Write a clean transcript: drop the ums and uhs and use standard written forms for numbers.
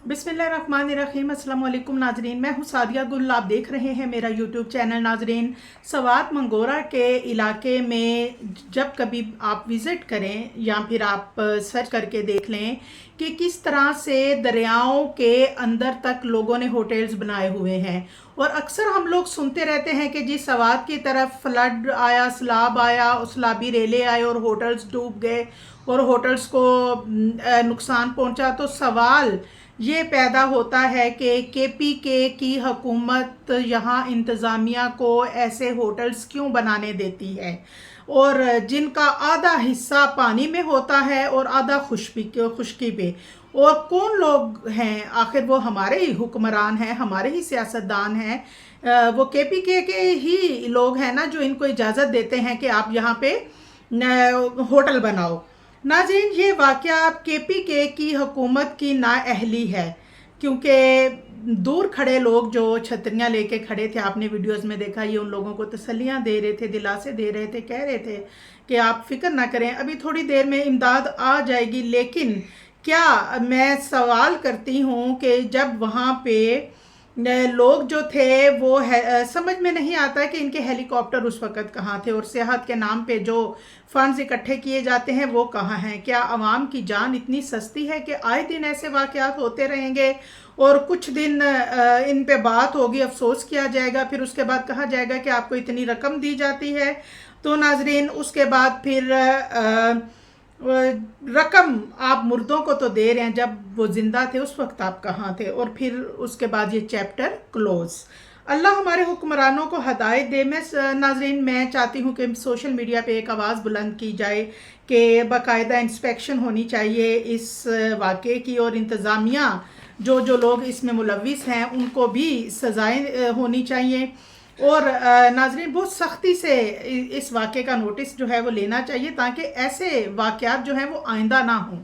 बिस्मिल्लाहिर्रहमानिर्रहीम। अस्सलाम वालेकुम नाजरीन, मैं हूँ सादिया गुल। आप देख रहे हैं मेरा यूट्यूब चैनल। नाजरीन, सवात मंगोरा के इलाके में जब कभी आप विज़िट करें या फिर आप सर्च करके देख लें कि किस तरह से दरियाओं के अंदर तक लोगों ने होटल्स बनाए हुए हैं। और अक्सर हम लोग सुनते रहते हैं कि जी सवात की तरफ फ्लड आया, सैलाब आया, सैलाबी रेले आए और होटल्स डूब गए और होटल्स को नुकसान पहुंचा। तो सवाल ये पैदा होता है कि केपीके की हुकूमत यहाँ इंतज़ामिया को ऐसे होटल्स क्यों बनाने देती है, और जिनका आधा हिस्सा पानी में होता है और आधा खुश्की पे। और कौन लोग हैं आखिर? वो हमारे ही हुक्मरान हैं, हमारे ही सियासतदान हैं, वो केपीके के ही लोग हैं ना, जो इनको इजाज़त देते हैं कि आप यहाँ पे होटल बनाओ। नाज़रीन, ये वाक़या केपीके की हुकूमत की नाअहली है, क्योंकि दूर खड़े लोग जो छतरियाँ लेके खड़े थे, आपने वीडियोस में देखा, ये उन लोगों को तसल्लियाँ दे रहे थे, दिलासे दे रहे थे, कह रहे थे कि आप फिक्र ना करें, अभी थोड़ी देर में इमदाद आ जाएगी। लेकिन क्या मैं सवाल करती हूँ कि जब वहाँ पे लोग जो थे वो समझ में नहीं आता कि इनके हेलीकॉप्टर उस वक़्त कहाँ थे, और सेहत के नाम पे जो फंड्स इकट्ठे किए जाते हैं वो कहाँ हैं? क्या आवाम की जान इतनी सस्ती है कि आए दिन ऐसे वाक़यात होते रहेंगे और कुछ दिन इन पे बात होगी, अफसोस किया जाएगा, फिर उसके बाद कहा जाएगा कि आपको इतनी रकम दी जाती है? तो नाजरीन, उसके बाद फिर रकम आप मुर्दों को तो दे रहे हैं, जब वो ज़िंदा थे उस वक्त आप कहाँ थे? और फिर उसके बाद ये चैप्टर क्लोज़। अल्लाह हमारे हुक्मरानों को हदायत दे। नाजरीन, मैं चाहती हूँ कि सोशल मीडिया पे एक आवाज़ बुलंद की जाए कि बाकायदा इंस्पेक्शन होनी चाहिए इस वाक़े की, और इंतज़ामिया जो जो लोग इसमें मुलविस हैं उनको भी सज़ाएँ होनी चाहिए। और नाजरीन, बहुत सख्ती से इस वाक़े का नोटिस जो है वो लेना चाहिए, ताकि ऐसे वाक़यात जो हैं वो आइंदा ना हों।